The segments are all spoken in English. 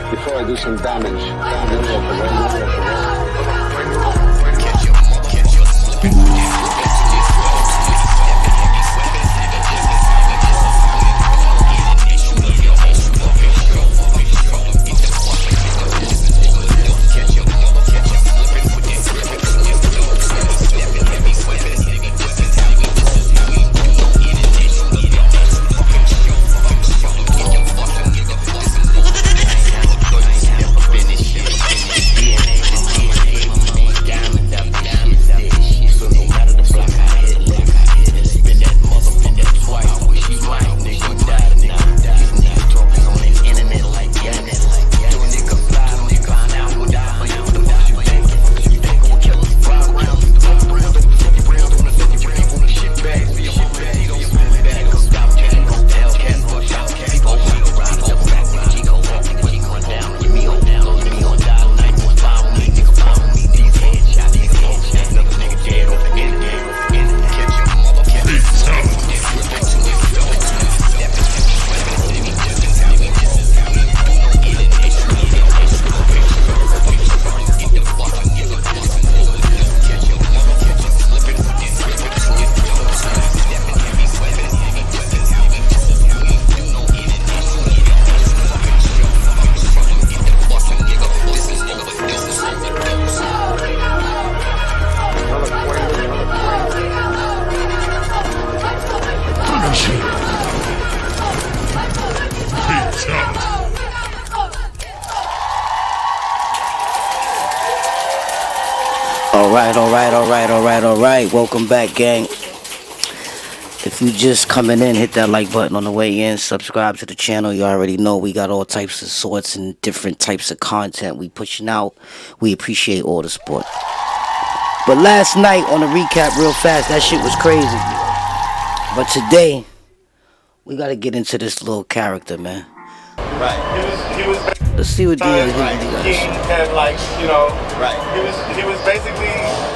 Before I do some damage. Alright. Welcome back, gang. If you just coming in, hit that like button on the way in. Subscribe to the channel. You already know we got all types of sorts and different types of content we pushing out. We appreciate all the support. But last night on the recap, real fast, that shit was crazy. But today, we gotta get into this little character, man. Right. He was. Let's see what King had, like, you know. Right. He was basically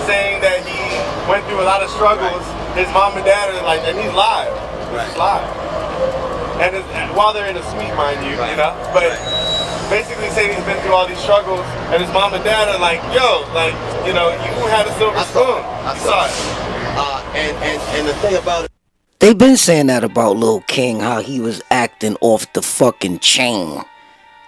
saying that he went through a lot of struggles. Right. His mom and dad are like, and he's live. Right. He's live. And while they're in a suite, mind you, you know. But basically saying he's been through all these struggles, and his mom and dad are like, yo, like, you know, you had a silver spoon. I saw it. And the thing about it. They've been saying that about Lil King, how he was acting off the fucking chain.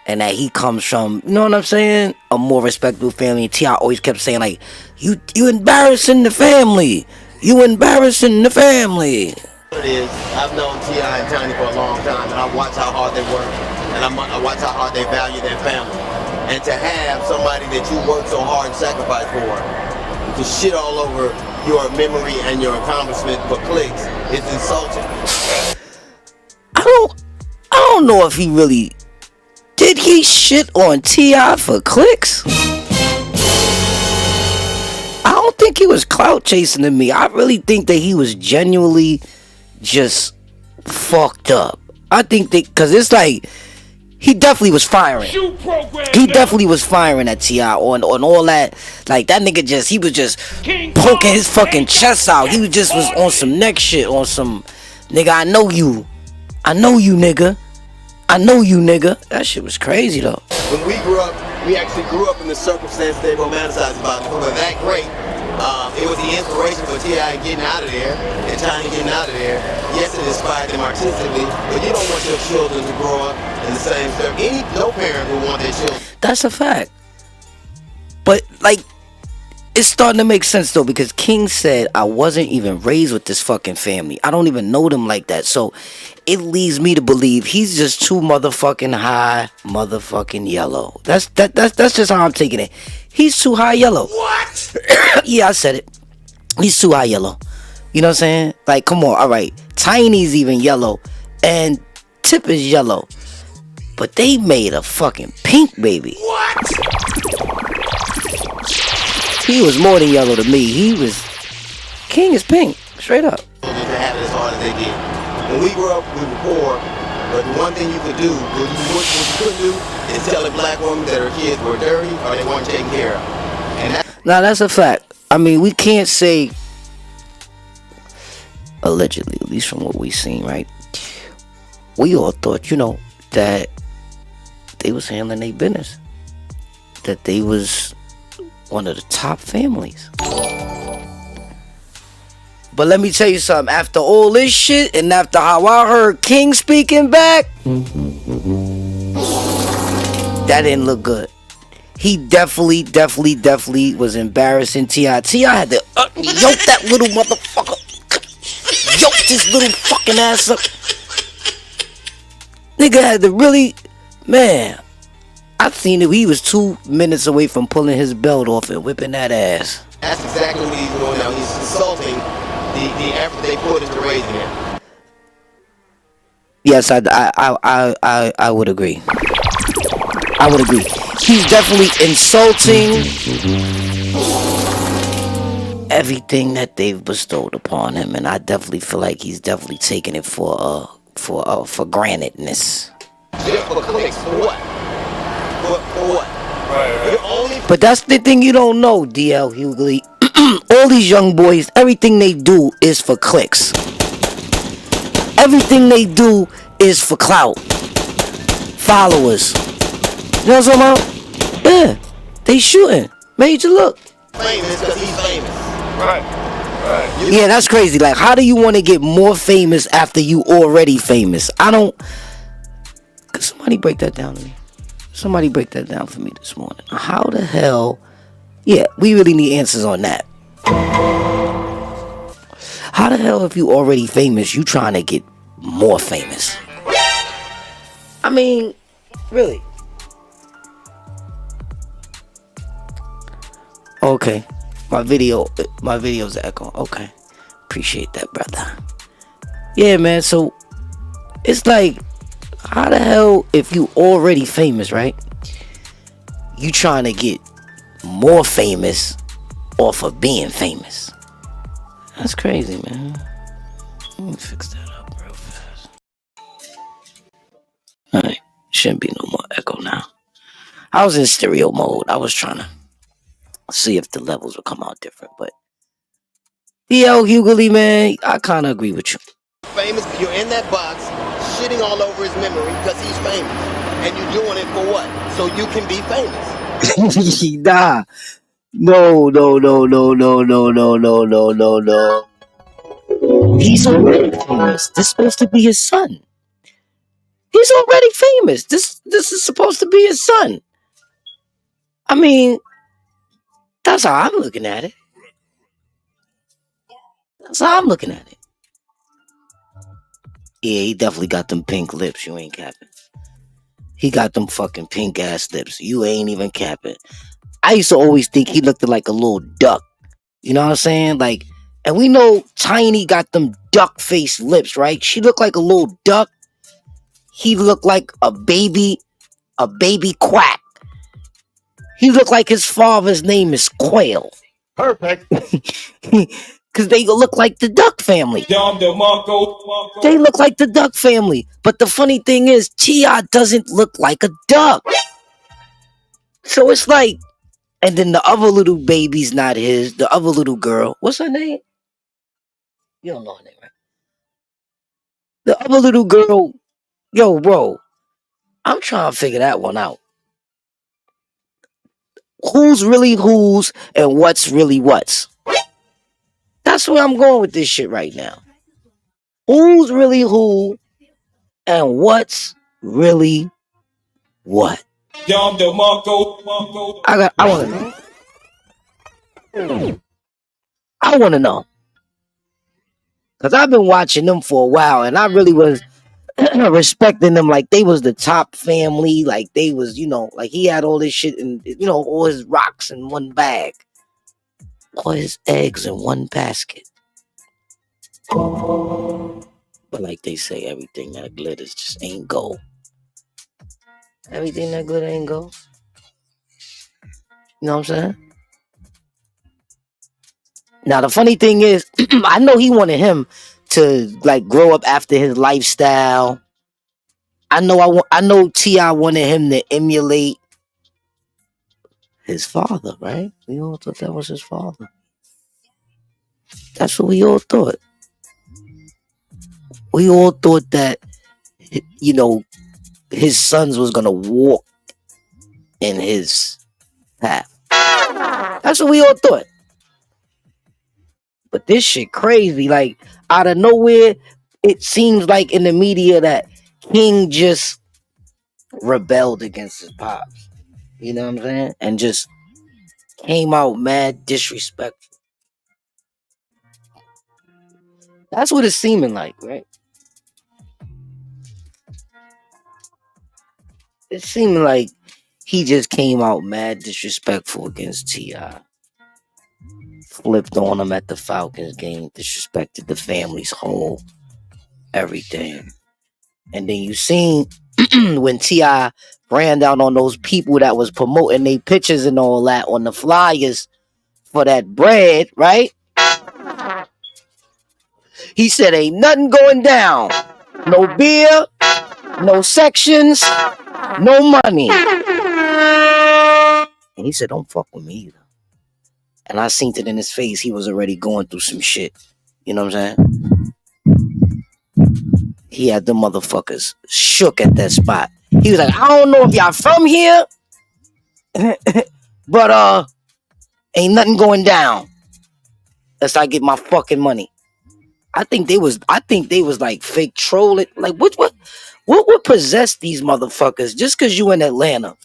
And that he comes from, you know what I'm saying? A more respectable family. T.I. always kept saying, like, you embarrassing the family. You embarrassing the family. It is, I've known T.I. and Tiny for a long time, and I watch how hard they work, and I watch how hard they value their family. And to have somebody that you work so hard and sacrifice for, to shit all over your memory and your accomplishment for clicks, is insulting. I don't know if he really... Did he shit on T.I. for clicks? I don't think he was clout chasing to me. I really think that he was genuinely just fucked up. I think that, cause it's like, he definitely was firing. He definitely was firing at T.I. on all that. Like, that nigga he was just poking his fucking chest out. He was on some neck shit, on some, nigga, I know you, nigga. I know you, nigga. That shit was crazy, though. When we grew up, we actually grew up in the circumstance they romanticized about it. But that great, it was the inspiration for T.I. getting out of there and Tiny getting out of there. Yes, it inspired them artistically, but you don't want your children to grow up in the same stuff. No parent would want their children. That's a fact. But, like, it's starting to make sense, though, because King said, I wasn't even raised with this fucking family. I don't even know them like that. So it leads me to believe he's just too motherfucking high, motherfucking yellow. That's just how I'm taking it. He's too high yellow. What? Yeah, I said it. He's too high yellow. You know what I'm saying? Like, come on. All right. Tiny's even yellow. And Tip is yellow. But they made a fucking pink baby. What? He was more than yellow to me. King is pink. Straight up. To have it as hard as they did. When we grew up, we were poor. But the one thing you could do, what you couldn't do, is tell a black woman that her kids were dirty or they weren't taken care of. Now that's a fact. I mean, we can't say allegedly, at least from what we've seen, right? we all thought, that they was handling their business, that they was one of the top families. But let me tell you something. After all this shit, and after how I heard King speaking back, that didn't look good. He definitely was embarrassing T.I. T.I. had to yoke that little motherfucker. Yoke his little fucking ass up. Nigga had to really, man. I seen it. He was 2 minutes away from pulling his belt off and whipping that ass. That's exactly what he's doing now. He's insulting the effort they put into raising him. Yes, I would agree. I would agree. He's definitely insulting everything that they've bestowed upon him, and I definitely feel like he's definitely taking it for grantedness. Just for clicks, for what? For what? Right. But that's the thing you don't know, DL Hughley. All these young boys, everything they do is for clicks. Everything they do is for clout, followers. You know what I'm talking about? Yeah, they shooting. Major look. Famous because he's famous. Right. Yeah, that's crazy. Like, how do you want to get more famous after you already famous? I don't. Could somebody break that down to me? Somebody break that down for me this morning. How the hell? Yeah, we really need answers on that. How the hell, if you already famous, you trying to get more famous? I mean, really? Okay, my video's echo. Okay, appreciate that, brother. Yeah, man. So it's like, how the hell, if you already famous, right? You trying to get more famous off of being famous? That's crazy, man. Let me fix that up real fast. Alright, shouldn't be no more echo now. I was in stereo mode. I was trying to see if the levels would come out different, but DL Hughley, man, I kind of agree with you. Famous, you're in that box, shitting all over his memory because he's famous. And you're doing it for what? So you can be famous. Nah. No. He's already famous. This is supposed to be his son. He's already famous. This is supposed to be his son. I mean, that's how I'm looking at it. That's how I'm looking at it. Yeah, he definitely got them pink lips. You ain't capping. He got them fucking pink ass lips. You ain't even capping. I used to always think he looked like a little duck. You know what I'm saying? Like, and we know Tiny got them duck face lips, right? She looked like a little duck. He looked like a baby quack. He looked like his father's name is Quail. Perfect. Because they look like the Duck family. They look like the Duck family. But the funny thing is, T.I. doesn't look like a duck. So it's like, and then the other little baby's not his. The other little girl, what's her name? You don't know her name, right? The other little girl, yo, bro, I'm trying to figure that one out. Who's really who's and what's really what's? That's where I'm going with this shit right now. Who's really who and what's really what? I want to know. I want to know. Because I've been watching them for a while and I really was respecting them like they was the top family. Like they was, like he had all this shit and, all his rocks in one bag. All his eggs in one basket. But like they say, everything that glitters just ain't gold. Everything that glitter ain't gold. You know what I'm saying? Now the funny thing is, I know he wanted him to like grow up after his lifestyle. I know T.I. wanted him to emulate his father, right? We all thought that was his father. That's what we all thought. We all thought that you know, his sons was gonna walk in his path. That's what we all thought. But this shit crazy. Like out of nowhere, it seems like in the media that King just rebelled against his pops. You know what I'm saying? And just came out mad disrespectful. That's what it's seeming like, right? It's seeming like he just came out mad disrespectful against T.I. Flipped on him at the Falcons game, disrespected the family's whole everything. And then you seen when T.I. ran down on those people that was promoting their pictures and all that on the flyers for that bread, right? He said, ain't nothing going down. No beer, no sections, no money. And he said, don't fuck with me either. And I seen it in his face. He was already going through some shit. You know what I'm saying? He had the motherfuckers shook at that spot. He was like, I don't know if y'all from here, but ain't nothing going down unless I get my fucking money. I think they was like fake trolling. Like what would possess these motherfuckers just cause you in Atlanta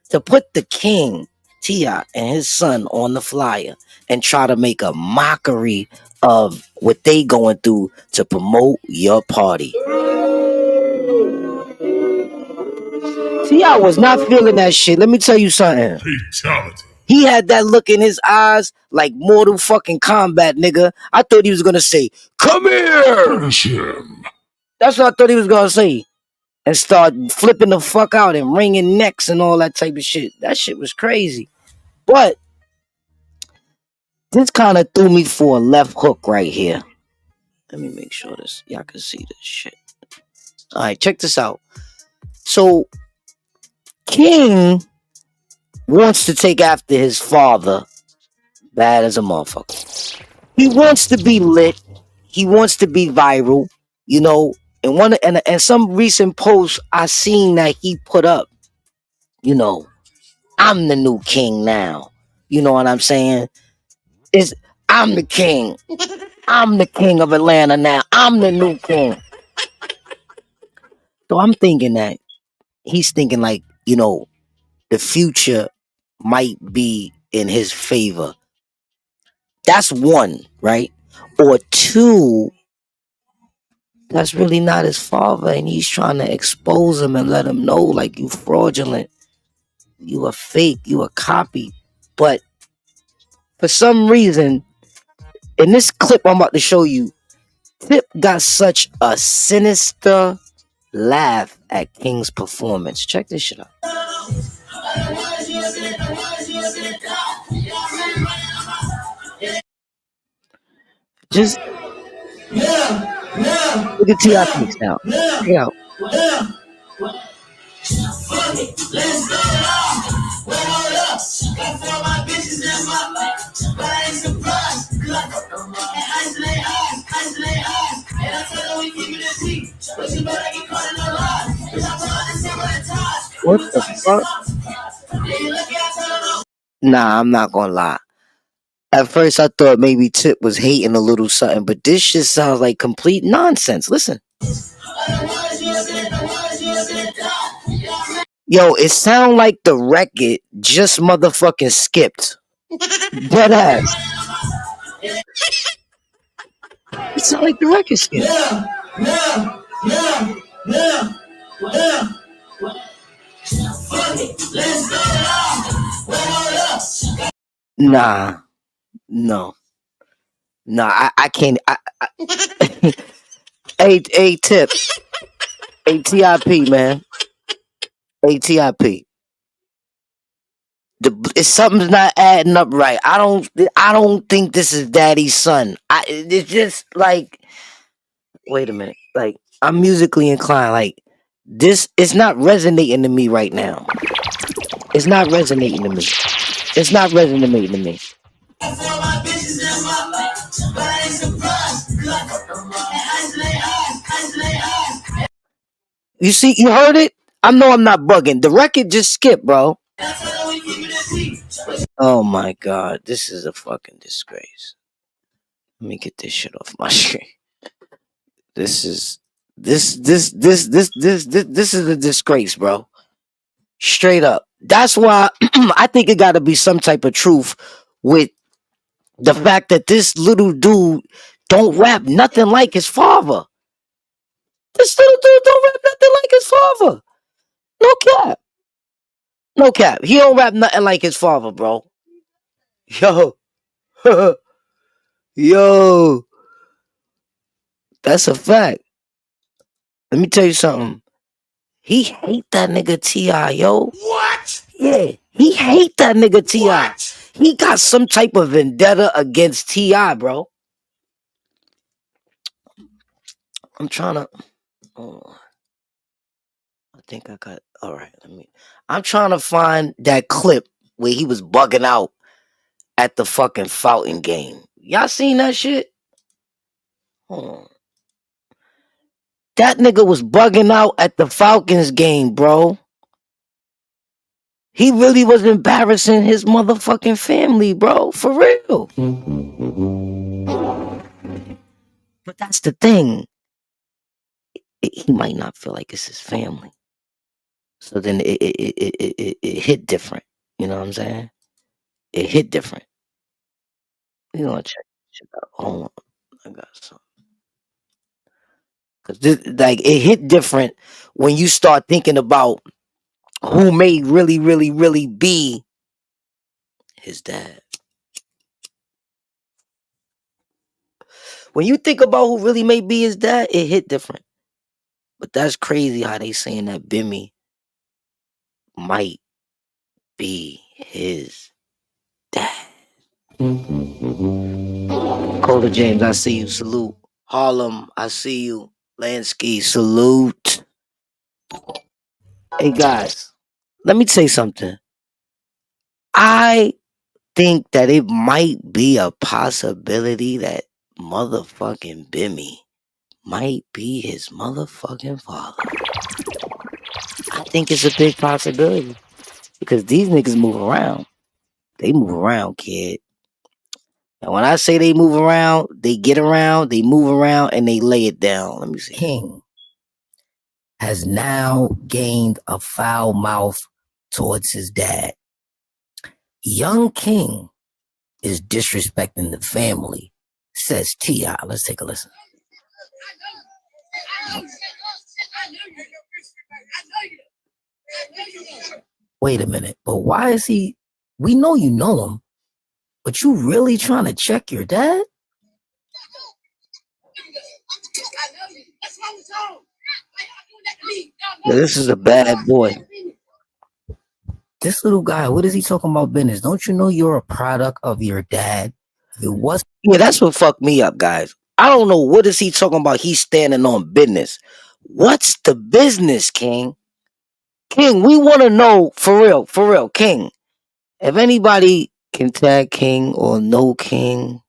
to put the king, T.I. and his son on the flyer and try to make a mockery of what they going through to promote your party. T.I. was not feeling that shit. Let me tell you something. Fatality. He had that look in his eyes like Mortal fucking Kombat, nigga. I thought he was gonna say, come here! Finish him. That's what I thought he was gonna say. And start flipping the fuck out and wringing necks and all that type of shit. That shit was crazy. But this kind of threw me for a left hook right here. Let me make sure this y'all can see this shit. Alright, check this out. So King wants to take after his father bad as a motherfucker. He wants to be lit. He wants to be viral. You know, and some recent posts I seen that he put up, you know, I'm the new king now. You know what I'm saying? I'm the king. I'm the king of Atlanta now. I'm the new king. So I'm thinking that he's thinking like, you know, the future might be in his favor. That's one, right? Or two, that's really not his father, and he's trying to expose him and let him know, like, you fraudulent, you a fake, you a copy. But for some reason, in this clip I'm about to show you, Tip got such a sinister laugh at King's performance. Check this shit out. Just look at T.I. Piece now. Check it out. What the fuck? Nah, I'm not gonna lie. At first, I thought maybe Tip was hating a little something, but this shit sounds like complete nonsense. Listen. Yo, it sound like the record just motherfucking skipped. Dead ass. It sound like the record skipped. Nah. No. Nah, I can't. Hey, Tip. Hey, TIP, man. Hey, TIP. If something's not adding up right, I don't think this is Daddy's son. It's just like, wait a minute. Like, I'm musically inclined. Like, this is not resonating to me right now. It's not resonating to me. It's not resonating to me. You see, you heard it? I know I'm not bugging. The record just skipped, bro. Oh my god, this is a fucking disgrace. Let me get this shit off my screen. This is this is a disgrace, bro. Straight up. That's why I think it got to be some type of truth with the fact that this little dude don't rap nothing like his father. This little dude don't rap nothing like his father. No cap. No cap. He don't rap nothing like his father, bro. Yo. Yo. That's a fact. Let me tell you something. He hate that nigga T.I., yo. What? Yeah. He hate that nigga T.I. What? He got some type of vendetta against T.I., bro. I'm trying to... Oh, I think I got... All right, I'm trying to find that clip where he was bugging out at the fucking Fountain game. Y'all seen that shit? Hold on. That nigga was bugging out at the Falcons game, bro. He really was embarrassing his motherfucking family, bro. For real. But that's the thing. He might not feel like it's his family. So then it hit different. You know what I'm saying? It hit different. You gonna check this shit out. Hold on. I got something. Cause like it hit different when you start thinking about who may really be his dad. When you think about who really may be his dad, it hit different. But that's crazy how they saying that Bimmy might be his dad. Coda James, I see you. Salute. Harlem, I see you. Lansky, salute. Hey guys, let me say something. I think that it might be a possibility that motherfucking Bimmy might be his motherfucking father. I think it's a big possibility because these niggas move around. They move around, kid. And when I say they move around, they get around, they move around, and they lay it down. Let me see. King has now gained a foul mouth towards his dad. Young King is disrespecting the family, says T.I. Let's take a listen. Wait a minute, but why is he? We know you know him, but you really trying to check your dad? Yeah, this is a bad boy. This little guy, what is he talking about business? Don't you know you're a product of your dad? It was. Yeah, that's what fucked me up, guys. I don't know what is he talking about. He's standing on business. What's the business, King? King, we want to know for real, King. If anybody can tag King or know King,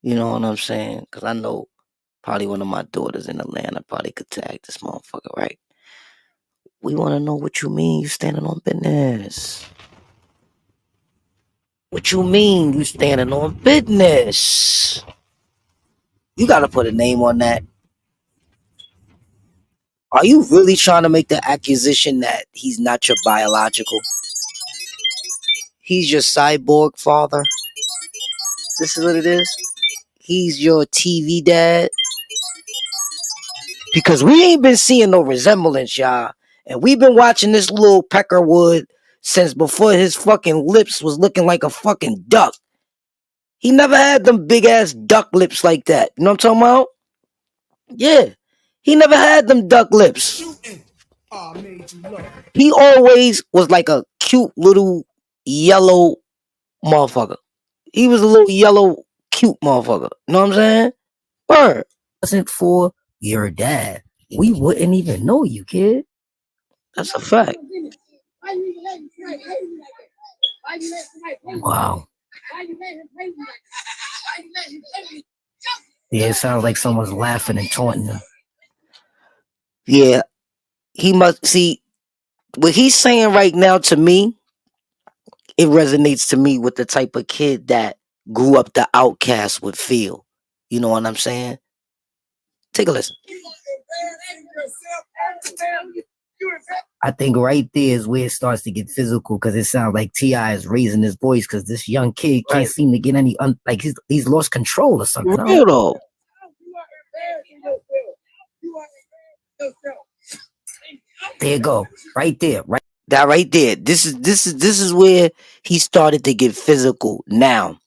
you know what I'm saying? Because I know probably one of my daughters in Atlanta probably could tag this motherfucker, right? We want to know what you mean you standing on business. What you mean you standing on business? You got to put a name on that. Are you really trying to make the accusation that he's not your biological? He's your cyborg father? This is what it is? He's your TV dad? Because we ain't been seeing no resemblance, y'all. And we've been watching this little Peckerwood since before his fucking lips was looking like a fucking duck. He never had them big ass duck lips like that. You know what I'm talking about? Yeah. He never had them duck lips. He always was like a cute little yellow motherfucker. He was a little yellow cute motherfucker. You know what I'm saying? Bird. Wasn't for your dad, we wouldn't even know you, kid. That's a fact. Wow. Yeah, it sounds like someone's laughing and taunting him. Yeah, he must see what he's saying right now to me. It resonates to me with the type of kid that grew up the outcast would feel. You know what I'm saying? Take a listen. I think right there is where it starts to get physical because it sounds like T.I. is raising his voice because this young kid can't seem to get any like he's lost control or something. Real though. There you go, right there, right. That right there. This is where he started to get physical. Now,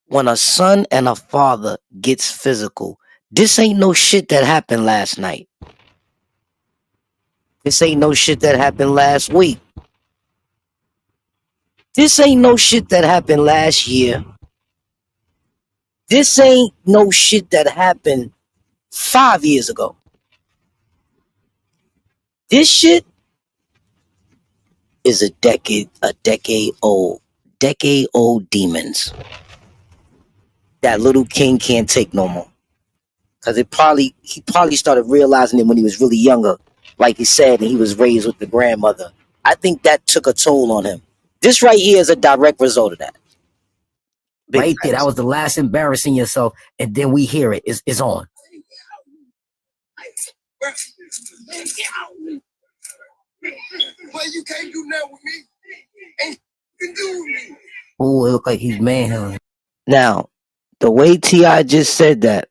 when a son and a father gets physical, this ain't no shit that happened last night. This ain't no shit that happened last week. This ain't no shit that happened last year. This ain't no shit that happened 5 years ago. This shit is a decade old demons that little King can't take no more. Cause he probably started realizing it when he was really younger, like he said, and he was raised with the grandmother. I think that took a toll on him. This right here is a direct result of that. Big right there, that was the last embarrassing yourself, and then we hear it. It's on. Well, you can't do nothing with me. And you can do with me. Oh, it look like he's manhandling. Now, the way T.I. just said that,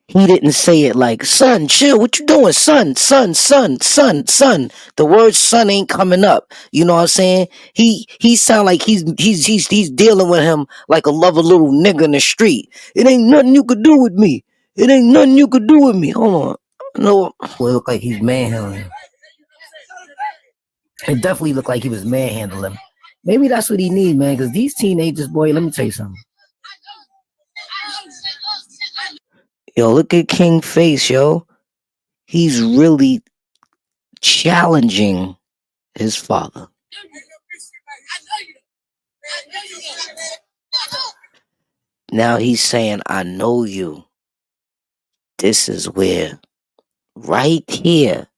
he didn't say it like, son, chill, what you doing? Son. The word son ain't coming up. You know what I'm saying? He sound like he's dealing with him like a lover little nigga in the street. It ain't nothing you could do with me. It ain't nothing you could do with me. Hold on. No. Well, it look like he's manhandling. It definitely looked like he was manhandling. Maybe that's what he need, man, because these teenagers, boy, let me tell you something. Yo, look at King face, yo. He's really challenging his father. Now he's saying, I know you. This is where, right here,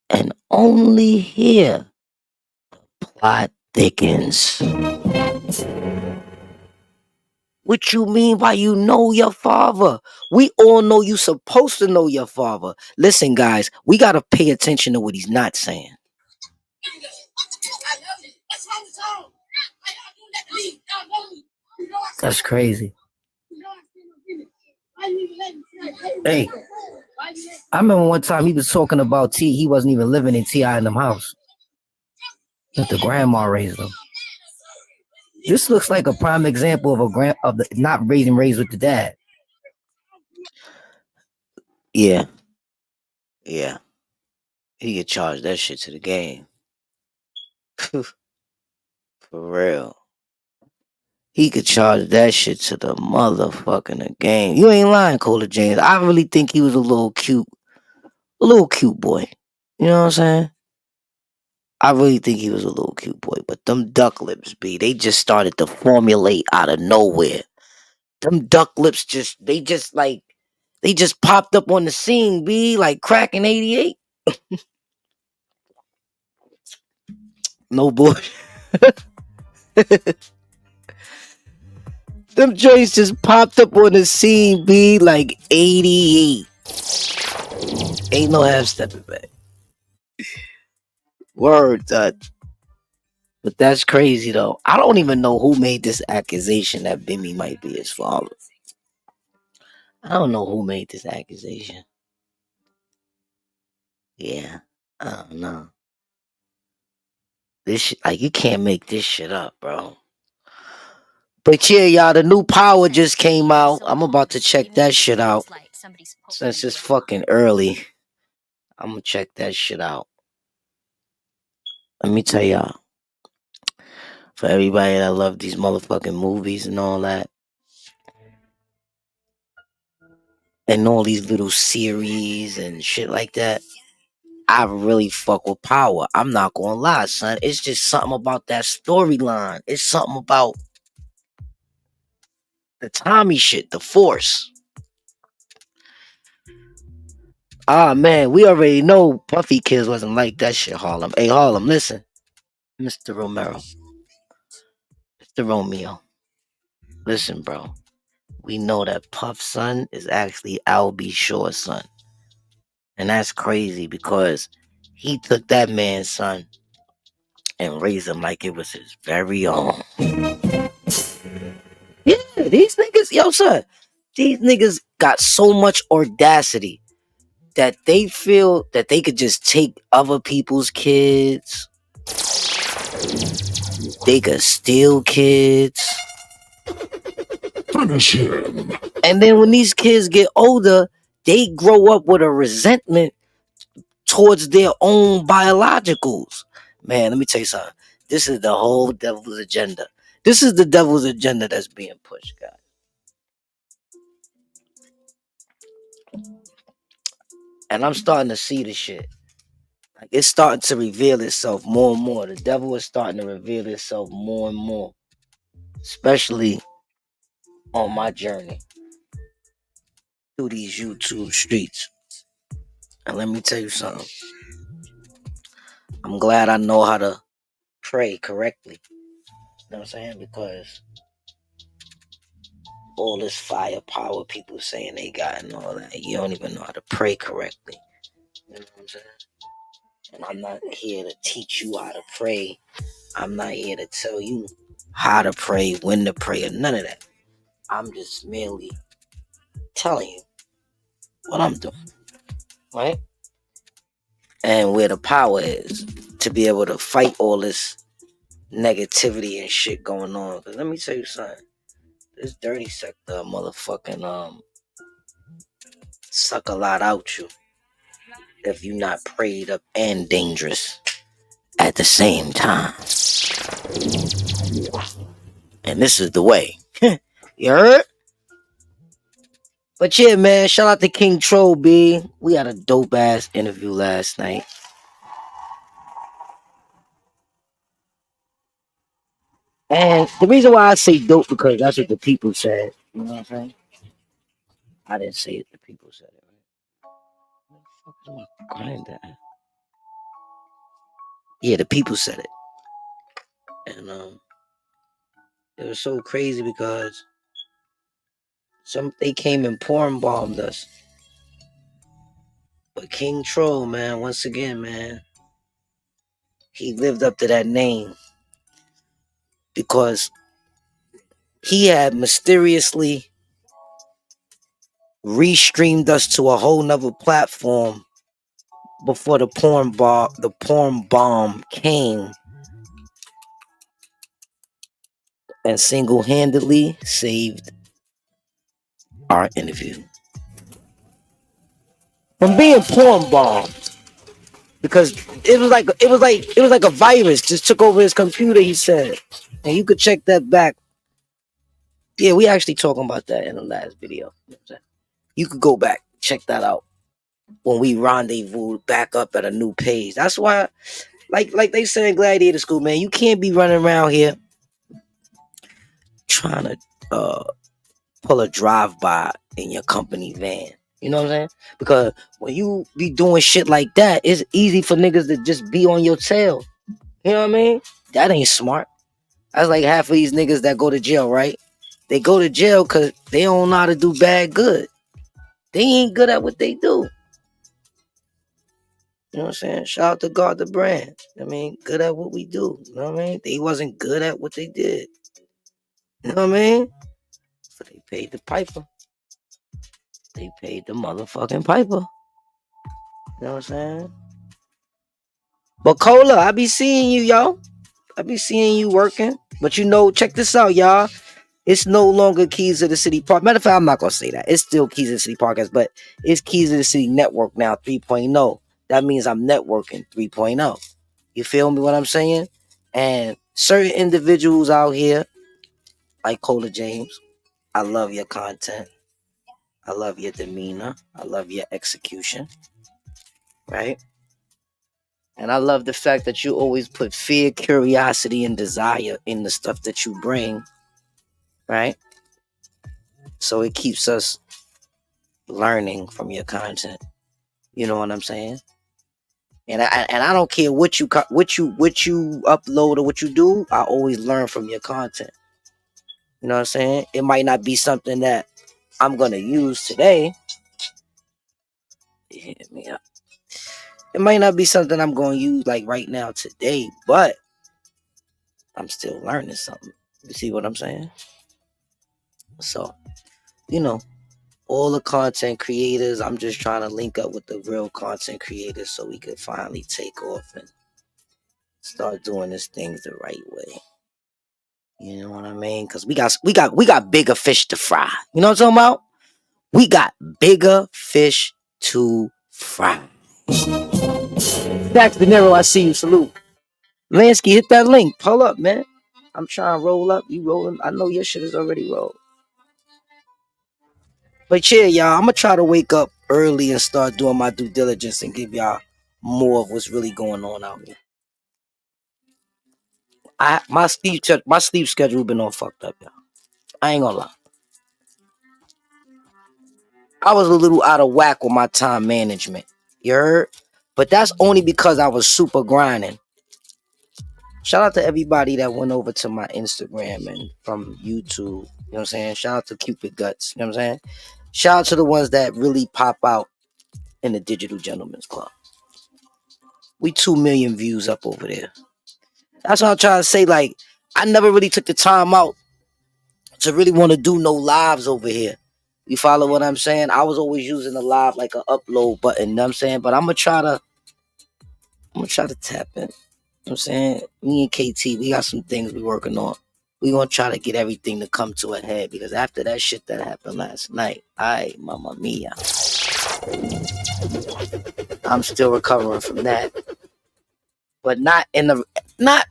and only here, plot thickens. What you mean by you know your father? We all know you supposed to know your father. Listen, guys, we got to pay attention to what he's not saying. That's crazy. Hey, I remember one time he was talking about T. He wasn't even living in T.I. in them house. That the grandma raised him. This looks like a prime example of the not raised with the dad. Yeah. He could charge that shit to the game. For real. He could charge that shit to the motherfucking game. You ain't lying, Cola James. I really think he was a little cute boy. You know what I'm saying? I really think he was a little cute boy. But them duck lips, B, they just started to formulate out of nowhere. Them duck lips they just popped up on the scene, B, like crack in 88. No boy. Them joints just popped up on the scene, B, like 88. Ain't no half stepping back. Word, but that's crazy though. I don't even know who made this accusation that Bimmy might be his father. I don't know who made this accusation. Yeah, I don't know. This shit, like, you can't make this shit up, bro. But yeah, y'all, the new Power just came out. I'm about to check that shit out. Since it's fucking early, I'm gonna check that shit out. Let me tell y'all. For everybody that love these motherfucking movies and all that, and all these little series and shit like that, I really fuck with Power. I'm not gonna lie, son. It's just something about that storyline. It's something about the Tommy shit, the Force. Ah man, we already know Puffy Kids wasn't like that shit, Harlem. Hey Harlem, listen. Mr. Romero. Mr. Romeo. Listen, bro. We know that Puff's son is actually Albie Shore's son. And that's crazy because he took that man's son and raised him like it was his very own. Yeah, these niggas, yo, son, these niggas got so much audacity that they feel that they could just take other people's kids. They could steal kids. Finish him. And then when these kids get older, they grow up with a resentment towards their own biologicals. Man, let me tell you something. This is the whole devil's agenda. This is the devil's agenda that's being pushed, guys. And I'm starting to see the shit. Like it's starting to reveal itself more and more. The devil is starting to reveal itself more and more. Especially on my journey through these YouTube streets. And let me tell you something. I'm glad I know how to pray correctly. You know what I'm saying? Because all this firepower people saying they got and all that, you don't even know how to pray correctly. You know what I'm saying? And I'm not here to teach you how to pray. I'm not here to tell you how to pray, when to pray, or none of that. I'm just merely telling you what I'm doing. Right? And where the power is to be able to fight all this negativity and shit going on. Because let me tell you something. This dirty sector motherfucking suck a lot out you if you not prayed up and dangerous at the same time. And this is the way. You heard? But yeah, man, shout out to King Troll, B. We had a dope ass interview last night. And the reason why I say dope because that's what the people said. You know what I'm saying? I didn't say it, the people said it. What the fuck is my grinder at? Yeah, the people said it. And it was so crazy because they came and porn bombed us. But King Troll, man, once again, man, he lived up to that name because he had mysteriously restreamed us to a whole nother platform before the porn bomb came and single-handedly saved our interview from being porn bombed. Because it was like a virus just took over his computer, he said. And you could check that back. Yeah, we actually talking about that in the last video. You could go back, check that out. When we rendezvous back up at a new page. That's why, like they said in Gladiator School, man, you can't be running around here trying to pull a drive-by in your company van. You know what I'm saying? Because when you be doing shit like that, it's easy for niggas to just be on your tail. You know what I mean? That ain't smart. That's like half of these niggas that go to jail, right? They go to jail because they don't know how to do bad good. They ain't good at what they do. You know what I'm saying? Shout out to God the brand. I mean, good at what we do. You know what I mean? They wasn't good at what they did. You know what I mean? So they paid the piper. They paid the motherfucking piper. You know what I'm saying? But Cola, I be seeing you, y'all. I be seeing you working. But you know, check this out, y'all. It's no longer Keys to the City Podcast. Matter of fact, I'm not gonna say that. It's still Keys to the City Podcast, but it's Keys to the City Network now 3.0. That means I'm networking 3.0. You feel me what I'm saying? And certain individuals out here, like Cola James, I love your content. I love your demeanor. I love your execution. Right? And I love the fact that you always put fear, curiosity, and desire in the stuff that you bring. Right? So it keeps us learning from your content. You know what I'm saying? And I don't care what you upload or what you do. I always learn from your content. You know what I'm saying? It might not be something that I'm gonna use today. Hit me up. It might not be something I'm gonna use like right now today, but I'm still learning something. You see what I'm saying? So, you know, all the content creators, I'm just trying to link up with the real content creators so we could finally take off and start doing this thing the right way. You know what I mean? Because we got bigger fish to fry. You know what I'm talking about? We got bigger fish to fry. Dax De Niro, I see you. Salute. Lansky, hit that link. Pull up, man. I'm trying to roll up. You rolling? I know your shit is already rolled. But yeah, y'all, I'm gonna try to wake up early and start doing my due diligence and give y'all more of what's really going on out here. My sleep schedule been all fucked up, y'all. I ain't gonna lie. I was a little out of whack with my time management. You heard? But that's only because I was super grinding. Shout out to everybody that went over to my Instagram and from YouTube. You know what I'm saying? Shout out to Cupid Guts. You know what I'm saying? Shout out to the ones that really pop out in the Digital Gentlemen's Club. We 2 million views up over there. That's what I'm trying to say. Like, I never really took the time out to really want to do no lives over here. You follow what I'm saying? I was always using the live like an upload button, you know what I'm saying? But I'm gonna try to tap in. You know what I'm saying? Me and KT, we got some things we working on. We gonna try to get everything to come to a head because after that shit that happened last night, ay, mamma mia. I'm still recovering from that. But not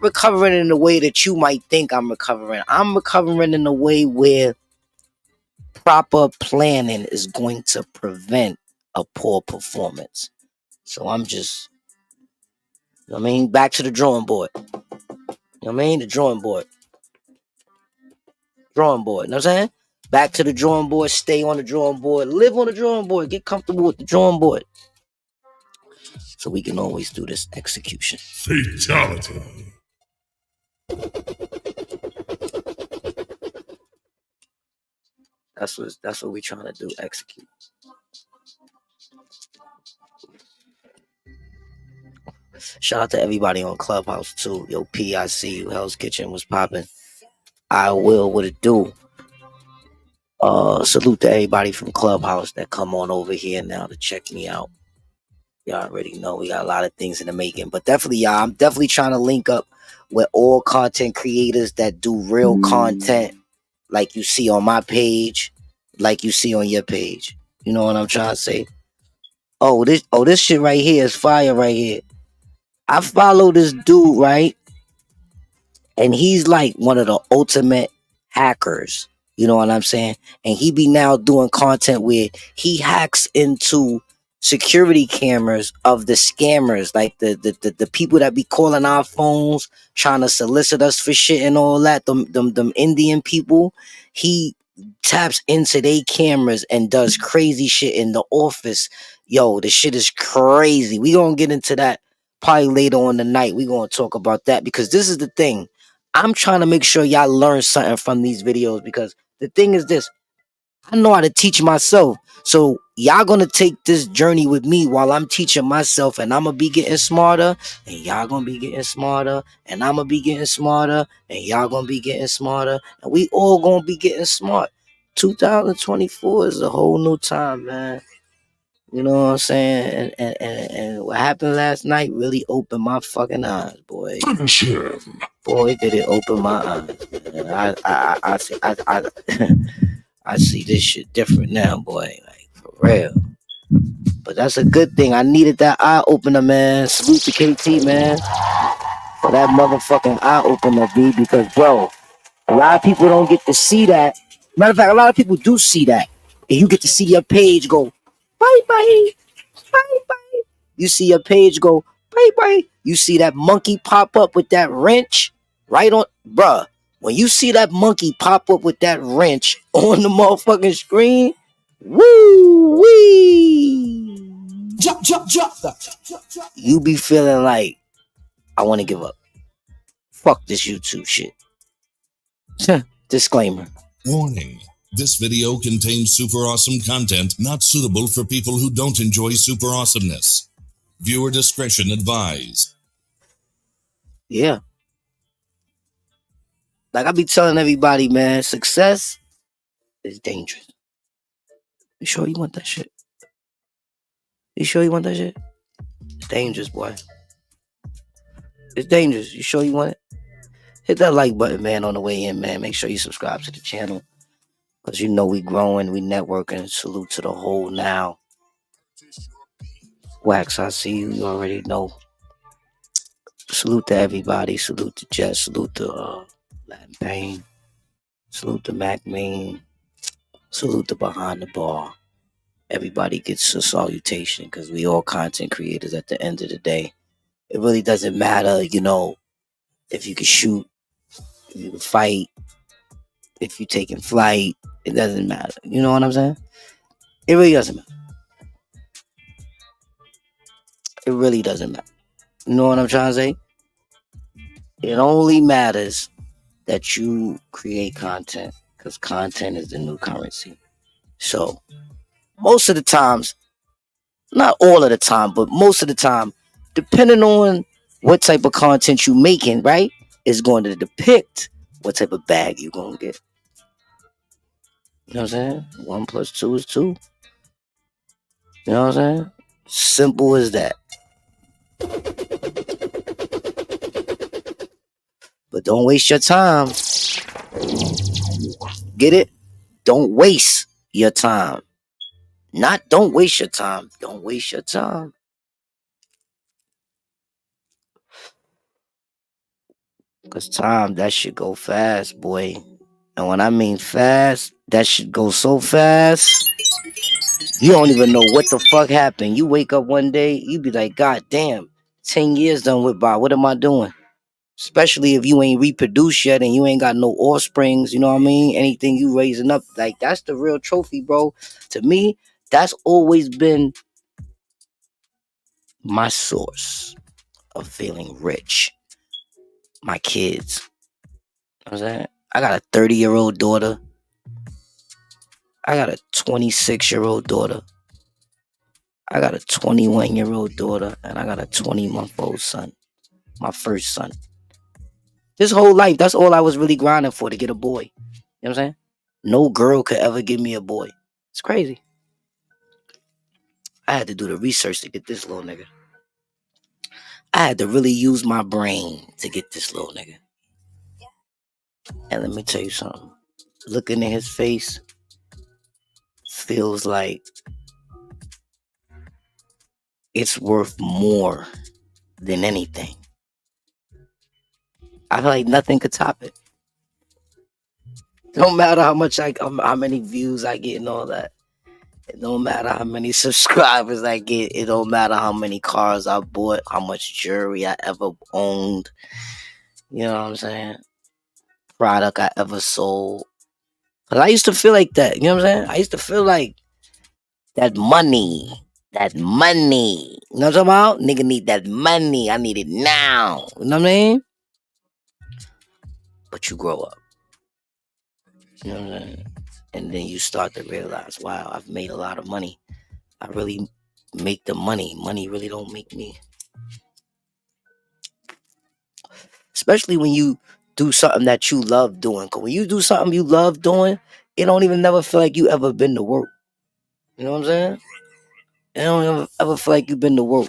recovering in the way that you might think I'm recovering. I'm recovering in a way where proper planning is going to prevent a poor performance. So I'm just, you know what I mean, back to the drawing board. You know what I mean? The drawing board. Drawing board. You know what I'm saying? Back to the drawing board, stay on the drawing board, live on the drawing board, get comfortable with the drawing board. So we can always do this execution. Fatality. That's what we're trying to do, execute. Shout out to everybody on Clubhouse too. Yo, P, I see you. Hell's Kitchen was popping. I will, what it do. Salute to everybody from Clubhouse that come on over here now to check me out. Y'all already know we got a lot of things in the making. But definitely, y'all, I'm definitely trying to link up with all content creators that do real content like you see on my page, like you see on your page. You know what I'm trying to say? Oh, this shit right here is fire right here. I follow this dude, right? And he's like one of the ultimate hackers. You know what I'm saying? And he be now doing content where he hacks into security cameras of the scammers, like the people that be calling our phones, trying to solicit us for shit and all that. Them Indian people. He taps into their cameras and does crazy shit in the office. Yo, the shit is crazy. We gonna get into that probably later on the night. We gonna talk about that because this is the thing. I'm trying to make sure y'all learn something from these videos because the thing is this. I know how to teach myself. So y'all gonna take this journey with me while I'm teaching myself and I'm gonna be getting smarter and y'all gonna be getting smarter and I'm gonna be getting smarter and y'all gonna be getting smarter and we all gonna be getting smart. 2024 is a whole new time, man. You know what I'm saying? And what happened last night really opened my fucking eyes, boy. Finish him. Boy, did it open my eyes, man. I see this shit different now, boy. Like, for real. But that's a good thing. I needed that eye opener, man. Salute to KT, man. For that motherfucking eye opener, B. Because, bro, a lot of people don't get to see that. Matter of fact, a lot of people do see that. And you get to see your page go, bye-bye, bye-bye. You see your page go, bye-bye. You see that monkey pop up with that wrench right on, bruh. When you see that monkey pop up with that wrench on the motherfucking screen, woo-wee. you be feeling like, I want to give up. Fuck this YouTube shit. Disclaimer. Warning. This video contains super awesome content not suitable for people who don't enjoy super awesomeness. Viewer discretion advised. Yeah. Like I be telling everybody, man, success is dangerous. You sure you want that shit? You sure you want that shit? It's dangerous, boy. It's dangerous. You sure you want it? Hit that like button, man, on the way in, man. Make sure you subscribe to the channel. Because you know we growing, we networking. Salute to the whole now. Wax, I see you. You already know. Salute to everybody. Salute to Jess. Salute to Latin Pain. Salute to Mac Mean. Salute to Behind the Bar. Everybody gets a salutation because we all content creators at the end of the day. It really doesn't matter, you know, if you can shoot, if you can fight, if you're taking flight. It doesn't matter. You know what I'm saying? It really doesn't matter. It really doesn't matter. You know what I'm trying to say? It only matters that you create content because content is the new currency. So, most of the times, not all of the time, but most of the time, depending on what type of content you're making, right, is going to depict what type of bag you're going to get. You know what I'm saying? 1 + 2 is 2. You know what I'm saying? Simple as that. But don't waste your time. Get it? Don't waste your time. Not don't waste your time. Don't waste your time. Because time, that shit go fast, boy. And when I mean fast, that shit go so fast. You don't even know what the fuck happened. You wake up one day, you be like, God damn, 10 years done went by. What am I doing? Especially if you ain't reproduced yet and you ain't got no offsprings, you know what I mean? Anything you raising up, like that's the real trophy, bro. To me, that's always been my source of feeling rich. My kids. You know what I'm saying? I got a 30-year-old daughter. I got a 26-year-old daughter. I got a 21-year-old daughter. And I got a 20-month-old son. My first son. This whole life, that's all I was really grinding for, to get a boy. You know what I'm saying? No girl could ever give me a boy. It's crazy. I had to do the research to get this little nigga. I had to really use my brain to get this little nigga. And let me tell you something. Looking at his face feels like it's worth more than anything. I feel like nothing could top it. Don't matter how much how many views I get and all that. It don't matter how many subscribers I get. It don't matter how many cars I bought, how much jewelry I ever owned. You know what I'm saying? Product I ever sold. Cause I used to feel like that. You know what I'm saying? I used to feel like that money. That money. You know what I'm talking about? Nigga need that money. I need it now. You know what I mean? But you grow up. You know what I'm saying? And then you start to realize, wow, I've made a lot of money. I really make the money. Money really don't make me. Especially when you do something that you love doing. Because when you do something you love doing, it don't even never feel like you ever been to work. You know what I'm saying? It don't ever feel like you've been to work.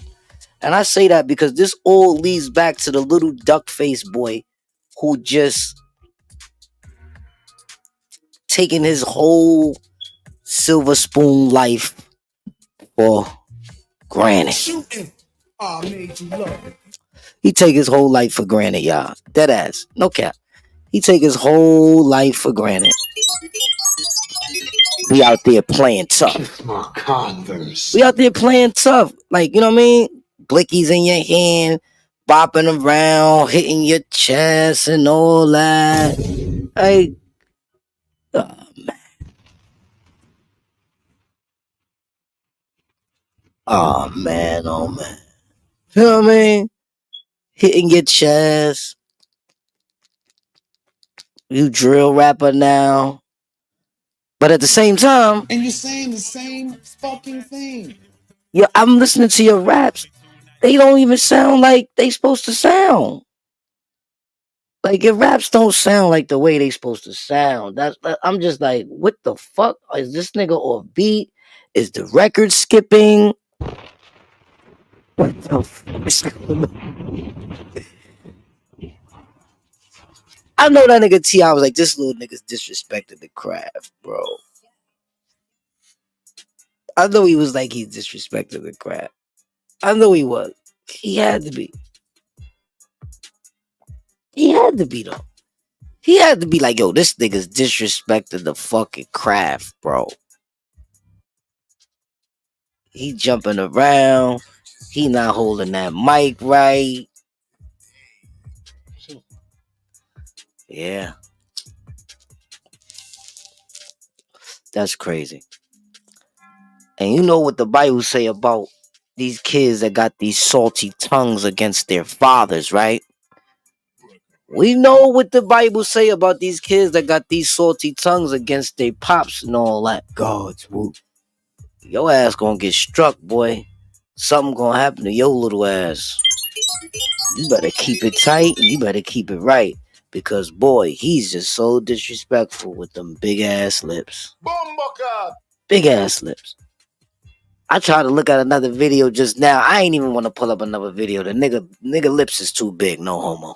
And I say that because this all leads back to the little duck-faced boy who just taking his whole silver spoon life for granted. He take his whole life for granted, y'all. Dead ass. No cap. He take his whole life for granted. We out there playing tough. We out there playing tough. Like, you know what I mean? Blickies in your hand, bopping around, hitting your chest and all that. Like, oh, man. Oh man, oh man. You know what I mean? Hitting your chest. You drill rapper now. But at the same time, And you're saying the same fucking thing. I'm listening to your raps. They don't even sound like they supposed to sound. Like your raps don't sound like the way they supposed to sound. I'm just like, what the fuck is this nigga off beat? Is the record skipping? What the fuck is going on? I know that nigga T.I. was like, this little nigga's disrespecting the craft, bro. I know he was like, he's disrespecting the craft. I know he was. He had to be. He had to be though. He had to be like, yo, this nigga's disrespecting the fucking craft, bro. He jumping around. He not holding that mic right. Yeah. That's crazy. And you know what the Bible say about these kids that got these salty tongues against their fathers, right? We know what the Bible say about these kids that got these salty tongues against their pops and all that. God's whoop. Your ass gonna get struck, boy. Something gonna happen to your little ass. You better keep it tight and you better keep it right. Because boy, he's just so disrespectful with them big ass lips. Big ass lips. I tried to look at another video just now. I ain't even want to pull up another video. The nigga lips is too big, no homo.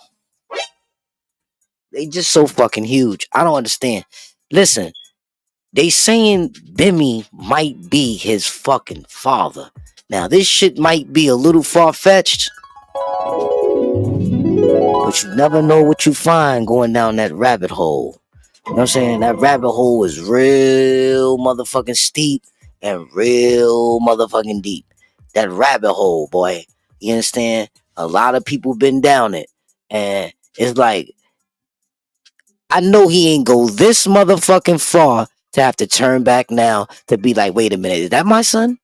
They just so fucking huge. I don't understand. Listen, they saying Bimmy might be his fucking father. Now this shit might be a little far-fetched, but you never know what you find going down that rabbit hole. You know what I'm saying? That rabbit hole is real motherfucking steep and real motherfucking deep. That rabbit hole, boy. You understand? A lot of people been down it. And it's like, I know he ain't go this motherfucking far to have to turn back now to be like, wait a minute, is that my son?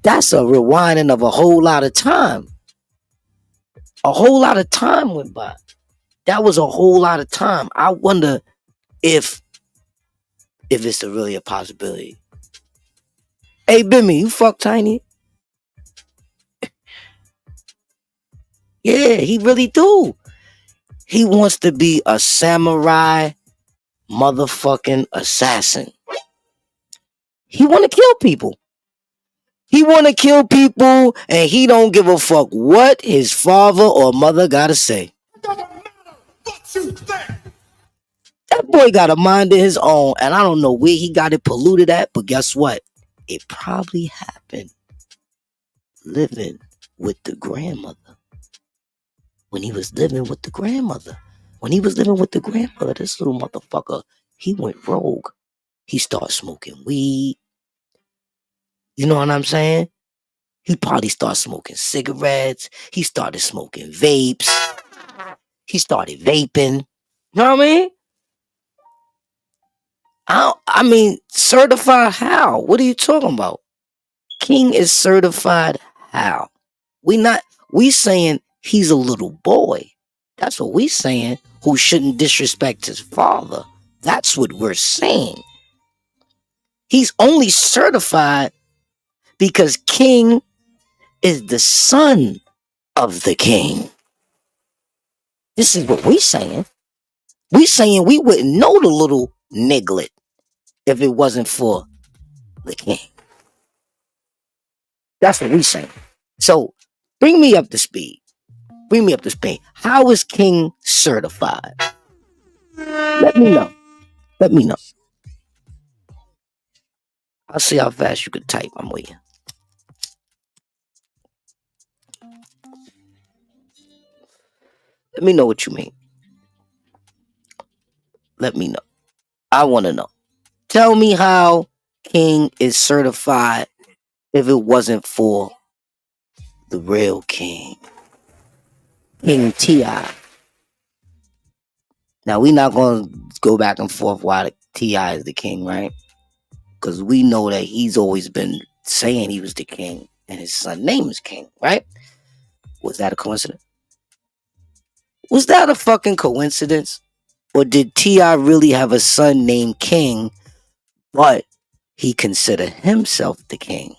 That's a rewinding of a whole lot of time. A whole lot of time went by. That was a whole lot of time. I wonder if it's really a possibility. Hey, Bimmy, you fuck Tiny? Yeah, he really do. He wants to be a samurai motherfucking assassin. He want to kill people. He want to kill people and he don't give a fuck what his father or mother gotta say. That boy got a mind of his own and I don't know where he got it polluted at, but guess what? It probably happened living with the grandmother. When he was living with the grandmother. When he was living with the grandmother, this little motherfucker, he went rogue. He started smoking weed. You know what I'm saying? He probably started smoking cigarettes. He started smoking vapes. He started vaping. You know what I mean? I mean, certified how? What are you talking about? King is certified how? We saying he's a little boy. That's what we saying, who shouldn't disrespect his father. That's what we're saying. He's only certified because King is the son of the king. This is what we saying. We saying we wouldn't know the little niglet if it wasn't for the king. That's what we saying. So bring me up to speed. Bring me up to speed. How is King certified? Let me know. Let me know. I'll see how fast you can type. I'm waiting. Let me know what you mean. Let me know. I want to know. Tell me how King is certified if it wasn't for the real king. King T.I. Now, we're not going to go back and forth why T.I. is the king, right? because we know that he's always been saying he was the king and his son name is King, right? Was that a coincidence? Was that a fucking coincidence? Or did T.I. really have a son named King, but he considered himself the king?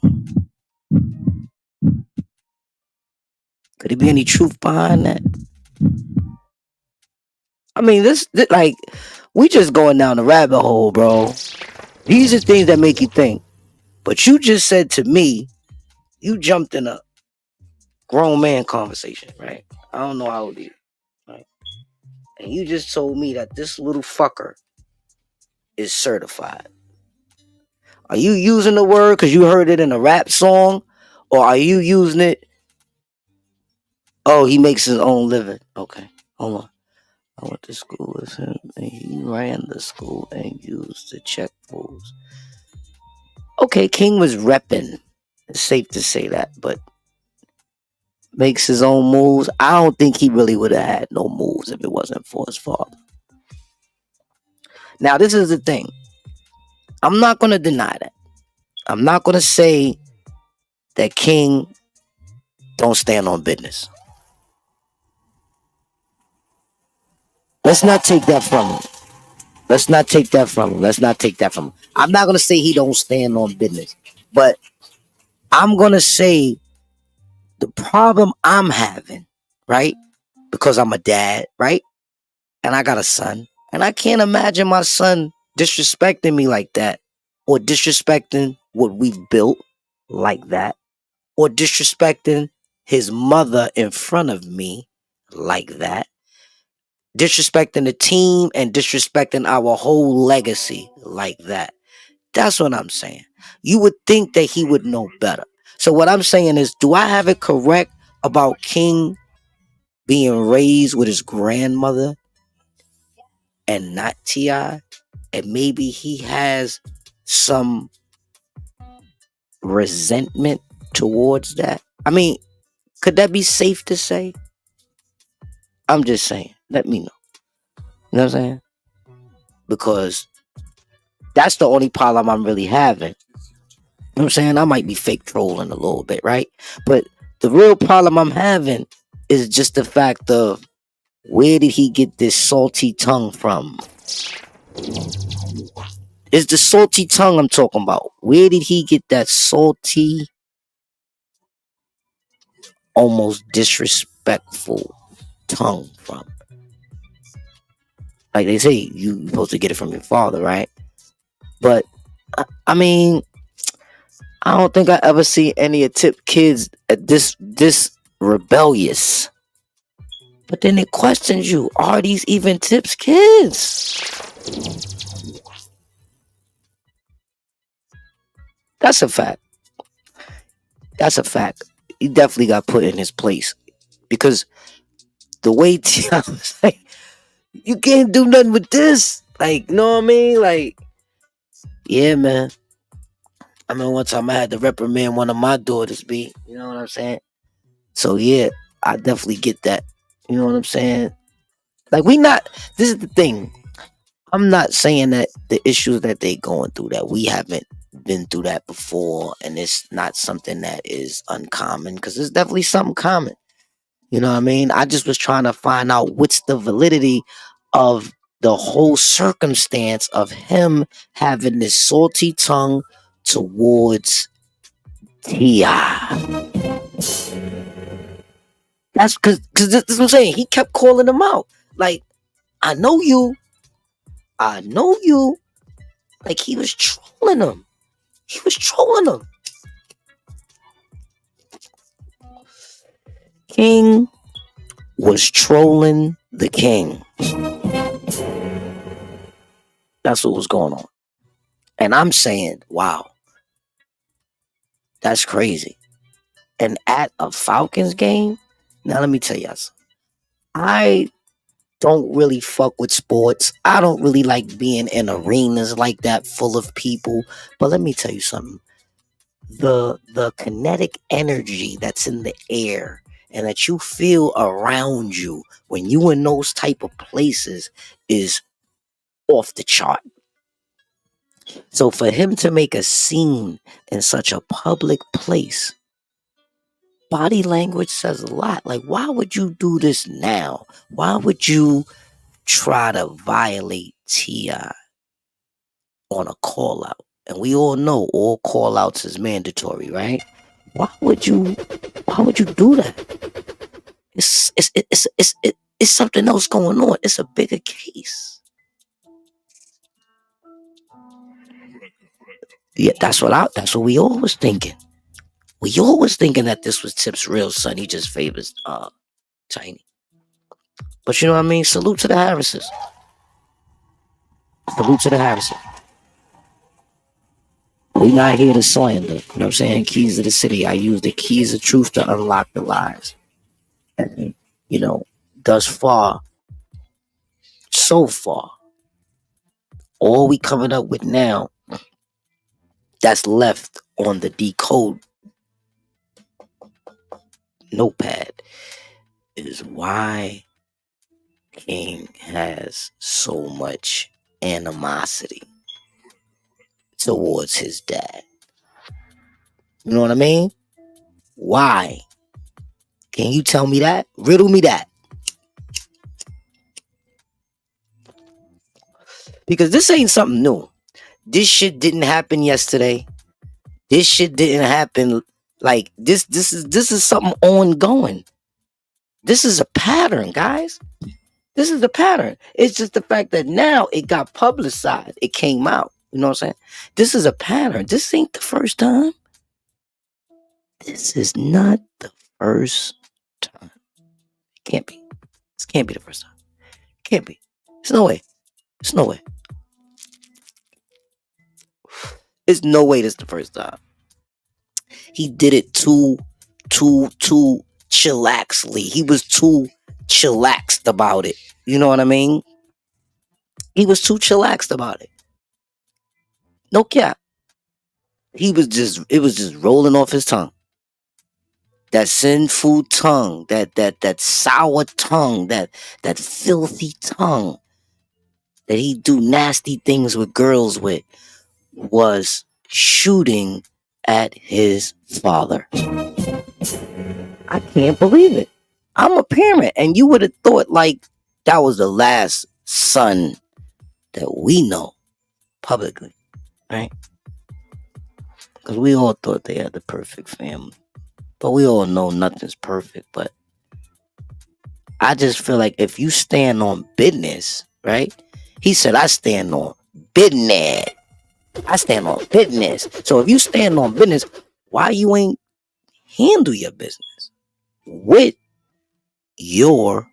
Could there be any truth behind that? I mean, this like, we just going down the rabbit hole, bro. These are things that make you think. But you just said to me, you jumped in a grown man conversation, right? I don't know how old you, right? And you just told me that this little fucker is certified. Are you using the word because you heard it in a rap song? Or are you using it? Oh, he makes his own living. Okay, hold on. I went to school with him and he ran the school and used the check rules. Okay, King was repping. It's safe to say that, but makes his own moves. I don't think he really would have had no moves if it wasn't for his father. Now, this is the thing. I'm not going to deny that. I'm not going to say that King don't stand on business. Let's not take that from him. Let's not take that from him. I'm not going to say he don't stand on business. But I'm going to say the problem I'm having, right? Because I'm a dad, right? And I got a son. And I can't imagine my son disrespecting me like that. Or disrespecting what we've built like that. Or disrespecting his mother in front of me like that. Disrespecting the team and disrespecting our whole legacy like that. That's what I'm saying. You would think that he would know better. So what I'm saying is, do I have it correct about King being raised with his grandmother and not T.I.? And maybe he has some resentment towards that? I mean, could that be safe to say? I'm just saying. Let me know. You know what I'm saying? Because that's the only problem I'm really having. You know what I'm saying? I might be fake trolling a little bit, right? But the real problem I'm having is just the fact of, where did he get this salty tongue from? It's the salty tongue I'm talking about. Where did he get that salty, almost disrespectful tongue from? Like they say, you're supposed to get it from your father, right? But I mean, I don't think I ever see any of Tip kids at this rebellious. But then it questions you, are these even Tip's kids? That's a fact. That's a fact. He definitely got put in his place. Because the way T.I. was like, you can't do nothing with this. Like, you know what I mean? Like, yeah, man. I mean, one time I had to reprimand one of my daughters, B. You know what I'm saying? So, yeah, I definitely get that. You know what I'm saying? Like, this is the thing. I'm not saying that the issues that they going through, that we haven't been through that before, and it's not something that is uncommon, because it's definitely something common. You know what I mean? I just was trying to find out what's the validity of the whole circumstance of him having this salty tongue towards T.I. That's because this is what I'm saying. He kept calling him out. Like, I know you. Like, he was trolling him. King was trolling the king. That's what was going on. And I'm saying, wow, that's crazy. And at a Falcons game, now let me tell you something. I don't really fuck with sports. I don't really like being in arenas like that full of people. But let me tell you something. The kinetic energy that's in the air and that you feel around you when you in those type of places is off the chart. So for him to make a scene in such a public place, body language says a lot. Like, why would you do this now? Why would you try to violate T.I. on a call out? And we all know all call outs is mandatory, right? Why would you do that? It's something else going on. It's a bigger case. Yeah, that's what we all was thinking. We all was thinking that this was Tip's real son. He just favors Tiny. But you know what I mean? Salute to the Harrises. Salute to the Harrises. We not here to slander. You know what I'm saying? Keys of the city. I use the keys of truth to unlock the lies. And, you know, thus far, so far, all we coming up with now that's left on the decode notepad is why King has so much animosity towards his dad. You know what I mean? Why? Can you tell me that? Riddle me that. Because this ain't something new. This shit didn't happen yesterday. This shit didn't happen like this is something ongoing. This is a pattern, guys. This is a pattern. It's just the fact that now it got publicized. It came out. You know what I'm saying? This is a pattern. This ain't the first time. This is not the first time. It can't be. This can't be the first time. It can't be. There's no way. There's no way. There's no way this is the first time. He did it too chillaxly. He was too chillaxed about it. You know what I mean? He was too chillaxed about it. No cap. It was just rolling off his tongue. That sinful tongue, that sour tongue, that filthy tongue that he do nasty things with girls with was shooting at his father. I can't believe it. I'm a parent, and you would have thought like that was the last son that we know publicly, right? Because we all thought they had the perfect family. But we all know nothing's perfect. But I just feel like if you stand on business, right? He said, I stand on business. I stand on business. So if you stand on business, why you ain't handle your business with your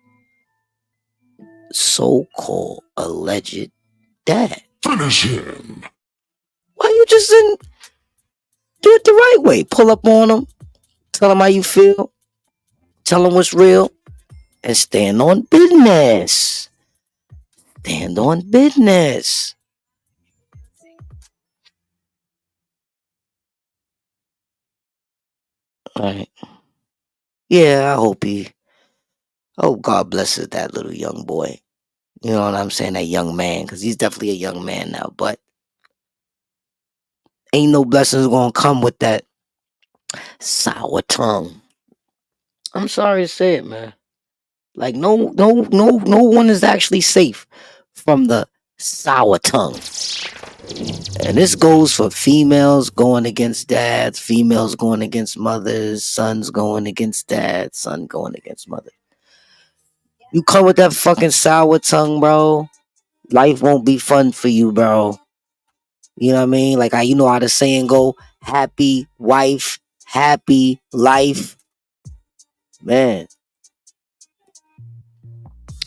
so-called alleged dad? Finish him. Why you just didn't do it the right way? Pull up on him, tell him how you feel, tell him what's real, and stand on business. Stand on business. All right. Yeah, I hope God blesses that little young boy. You know what I'm saying? That young man, because he's definitely a young man now. But ain't no blessings gonna come with that sour tongue. I'm sorry to say it, man. Like no one is actually safe from the sour tongue. And this goes for females going against dads, females going against mothers, sons going against dads, son going against mother. You come with that fucking sour tongue, bro, life won't be fun for you, bro. You know what I mean? Like, you know how the saying go, happy wife, happy life. Man,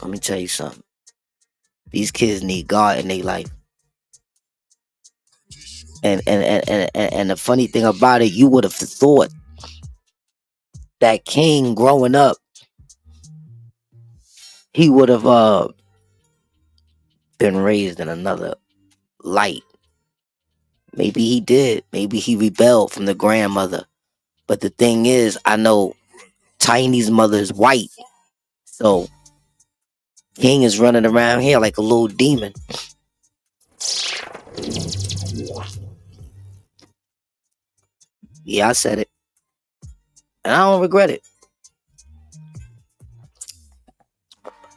let me tell you something. These kids need God in their life. And the funny thing about it, you would have thought that King growing up, he would have been raised in another light. Maybe he did. Maybe he rebelled from the grandmother. But the thing is, I know Tiny's mother is white. So King is running around here like a little demon. Yeah, I said it. And I don't regret it.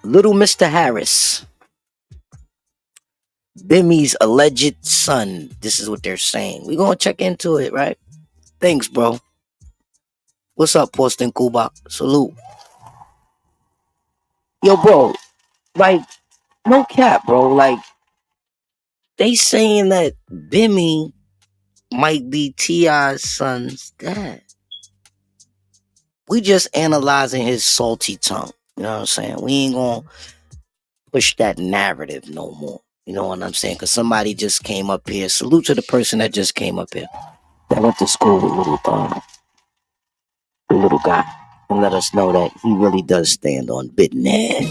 Little Mr. Harris, Bimmy's alleged son. This is what they're saying. We're going to check into it, right? Thanks, bro. What's up, Postin Cuba? Salute. Yo, bro. Like, no cap, bro. Like, they saying that Bimmy might be T.I.'s son's dad. We just analyzing his salty tongue. You know what I'm saying? We ain't gonna push that narrative no more. You know what I'm saying? Because somebody just came up here. Salute to the person that just came up here. That went to school with the little guy. And let us know that he really does stand on business.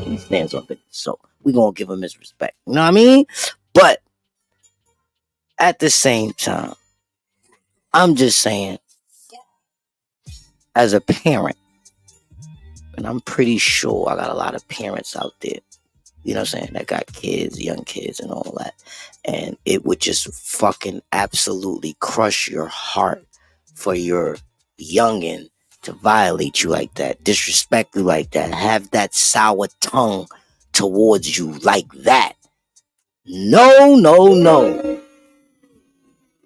He stands on business. So we gonna give him his respect. You know what I mean? But at the same time, I'm just saying, as a parent, and I'm pretty sure I got a lot of parents out there, you know what I'm saying, that got kids, young kids and all that. And it would just fucking absolutely crush your heart for your youngin' to violate you like that, disrespect you like that, have that sour tongue towards you like that. No.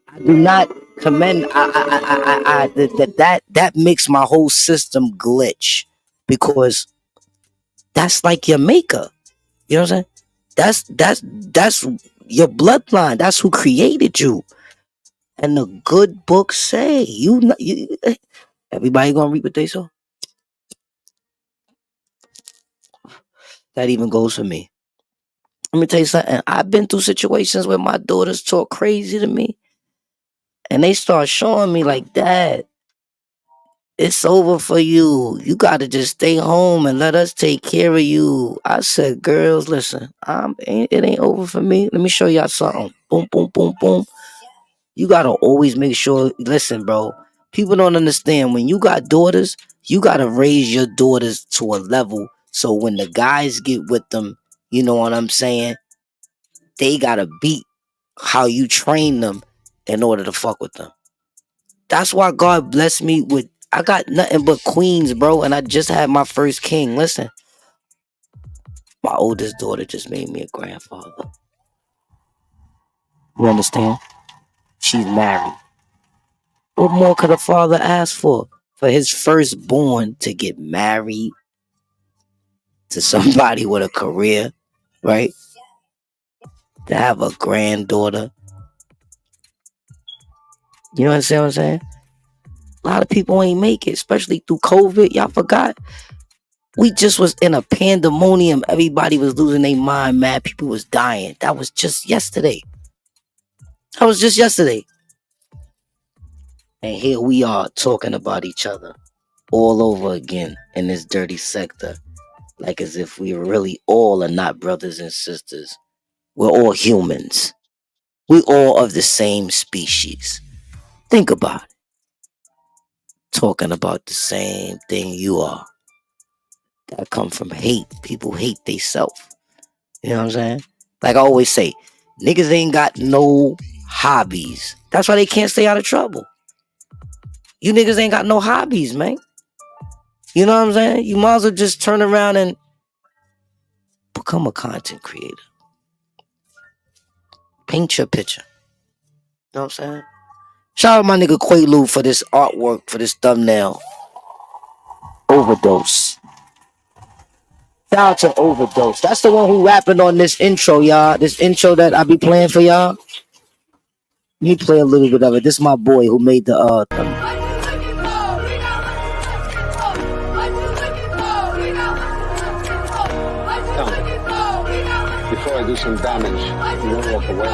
I do not commend. That makes my whole system glitch, because that's like your maker. You know what I'm saying? That's your bloodline. That's who created you. And the good books say everybody gonna reap what they sow. That even goes for me. Let me tell you something. I've been through situations where my daughters talk crazy to me. And they start showing me like, Dad, it's over for you. You got to just stay home and let us take care of you. I said, girls, listen, it ain't over for me. Let me show y'all something. Boom, boom, boom, boom. You got to always make sure, listen, bro, people don't understand. When you got daughters, you got to raise your daughters to a level so when the guys get with them, you know what I'm saying, they got to beat how you train them in order to fuck with them. That's why God blessed me with, I got nothing but queens, bro, and I just had my first king. Listen, my oldest daughter just made me a grandfather. You understand? She's married. What more could a father ask for? For his firstborn to get married to somebody with a career, right? To have a granddaughter. You understand what I'm saying? A lot of people ain't make it, especially through COVID. Y'all forgot. We just was in a pandemonium. Everybody was losing their mind, mad. People was dying. That was just yesterday. And here we are talking about each other all over again in this dirty sector. Like as if we really all are not brothers and sisters. We're all humans. We all of the same species. Think about it. Talking about the same thing you are. That come from hate. People hate theyself. You know what I'm saying? Like I always say, niggas ain't got no hobbies. That's why they can't stay out of trouble. You niggas ain't got no hobbies, man. You know what I'm saying? You might as well just turn around and become a content creator. Paint your picture. You know what I'm saying? Shout out my nigga Quaalude for this artwork, for this thumbnail. Overdose. Shout out to Overdose. That's the one who rapping on this intro, y'all. This intro that I be playing for y'all. Let me play a little bit of it. This is my boy who made the Before I do some damage, you won't walk away.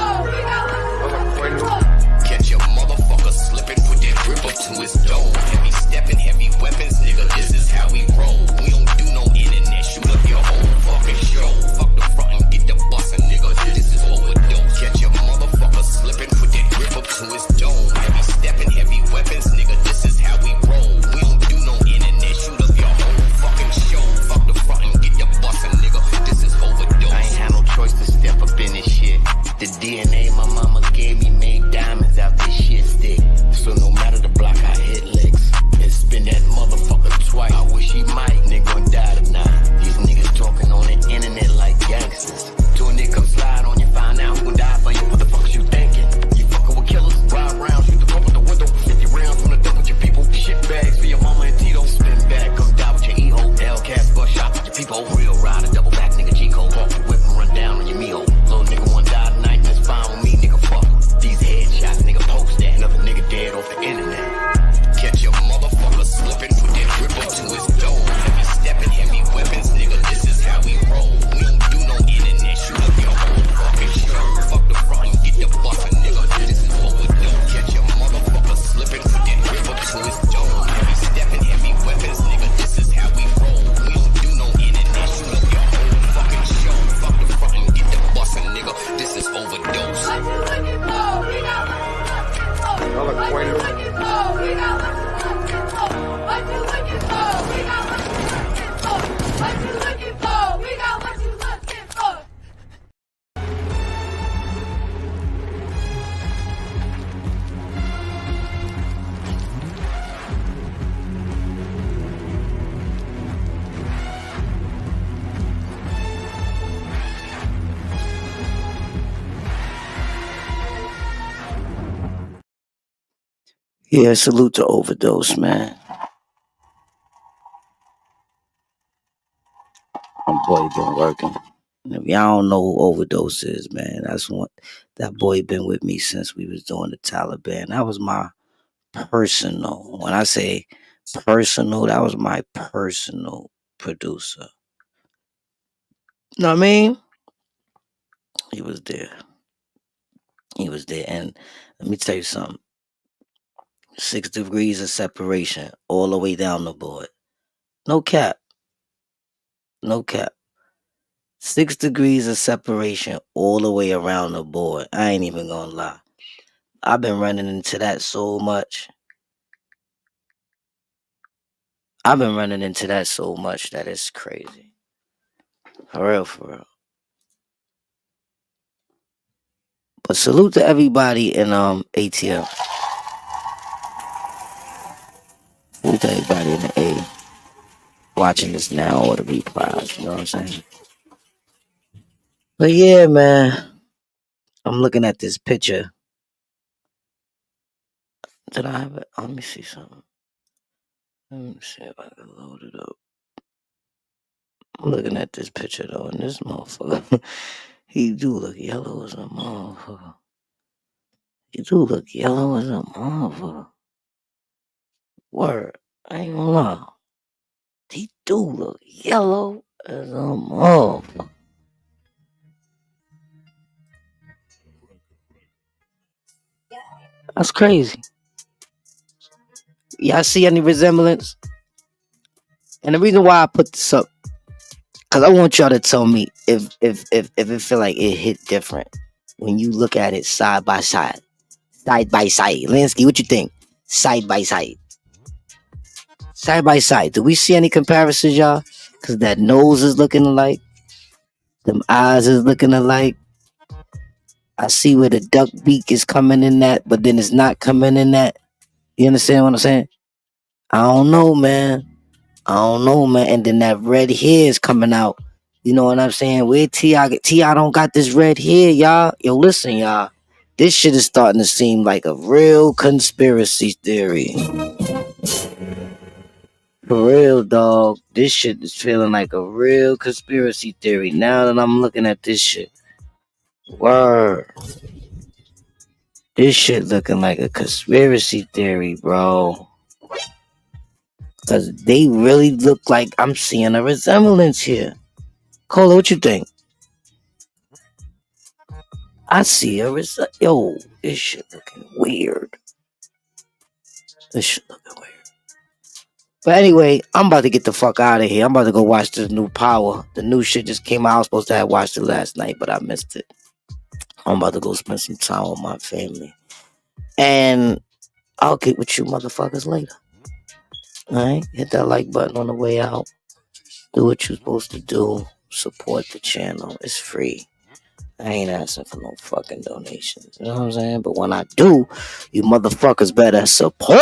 Catch your motherfucker slipping, put that grip up to his dome. Heavy stepping, heavy weapons, nigga, this is how we roll. We don't do no internet, shoot up your whole fucking show. Fuck the front and get the bustin', nigga, this is overdose. Catch your motherfucker slipping, put that grip up to his dome. Heavy stepping, heavy weapons, nigga, this is how we roll. We don't do no internet, shoot up your whole fucking show. Fuck the front and get the bustin', nigga, this is overdose. I ain't had no choice to step up in this shit. The DNA mama gave me made diamonds out this shit stick. So no matter the block, I hit licks and spin that motherfucker twice. I wish he might, nigga, and die tonight. These niggas talking on the internet like gangsters. Till a nigga come slide on you, find out who gon' die for you. What the fuck is you thinking? You fucking with killers, ride around, shoot the pump with the window, 50 rounds from the dump with your people. Shit bags for your mama and Tito. Spin back, come die with your E-ho. L-Cast, bust shot with your people. Real ride, a double back, nigga, G-Code. Walk the whip and run down on your me-ho. Little nigga wanna die tonight, that's fine with me, nigga, fuck. These headshots, nigga, post that. Another nigga dead off the internet. Catch your motherfucker slipping with that grip up to his dome. Heavy stepping, heavy weapons, nigga, this is how we roll. We don't do no internet, shoot up your whole fucking show. Fuck the front and get the bustin', nigga, this is what we do. Catch your motherfucker slipping with that grip up to his dome. Heavy stepping, heavy weapons, nigga, this is how we roll. We don't do no internet, shoot up your whole fucking show. Fuck the front and get the bustin', nigga, this is overdose. What you looking for? We got what you looking for. What you looking for? We got what you looking for. What you looking for? We got what you looking for. What you looking for? We got what you looking for. Yeah, salute to Overdose, man. My boy been working. And if y'all don't know who Overdose is, man, that's one. That boy been with me since we was doing the Taliban. That was my personal. When I say personal, that was my personal producer. Know what I mean? He was there. He was there. And let me tell you something. 6 degrees of separation all the way down the board. No cap. No cap. 6 degrees of separation all the way around the board. I ain't even gonna lie. I've been running into that so much. I've been running into that so much that it's crazy. For real, for real. But salute to everybody in ATL. Salute to everybody in the A watching this now or the replies, you know what I'm saying? But yeah, man. I'm looking at this picture. Did I have it? Let me see something. Let me see if I can load it up. I'm looking at this picture though, and this motherfucker, he do look yellow as a motherfucker. He do look yellow as a motherfucker. Word, I ain't gonna lie. He do look yellow as a motherfucker. That's crazy. Y'all see any resemblance? And the reason why I put this up, because I want y'all to tell me if it feel like it hit different when you look at it side by side. Side by side. Lansky, what you think? Side by side. Side by side. Do we see any comparisons, y'all? Because that nose is looking alike. Them eyes is looking alike. I see where the duck beak is coming in that, but then it's not coming in that. You understand what I'm saying? I don't know, man. And then that red hair is coming out. You know what I'm saying? Where T.I. don't got this red hair, y'all. Yo, listen, y'all. This shit is starting to seem like a real conspiracy theory. For real, dog. This shit is feeling like a real conspiracy theory now that I'm looking at this shit. Word. This shit looking like a conspiracy theory, bro. Because they really look like I'm seeing a resemblance here. Cola, what you think? I see a resemblance. Yo, this shit looking weird. But anyway, I'm about to get the fuck out of here. I'm about to go watch this new Power. The new shit just came out. I was supposed to have watched it last night, but I missed it. I'm about to go spend some time with my family. And I'll get with you motherfuckers later. Alright? Hit that like button on the way out. Do what you're supposed to do. Support the channel. It's free. I ain't asking for no fucking donations. You know what I'm saying? But when I do, you motherfuckers better support.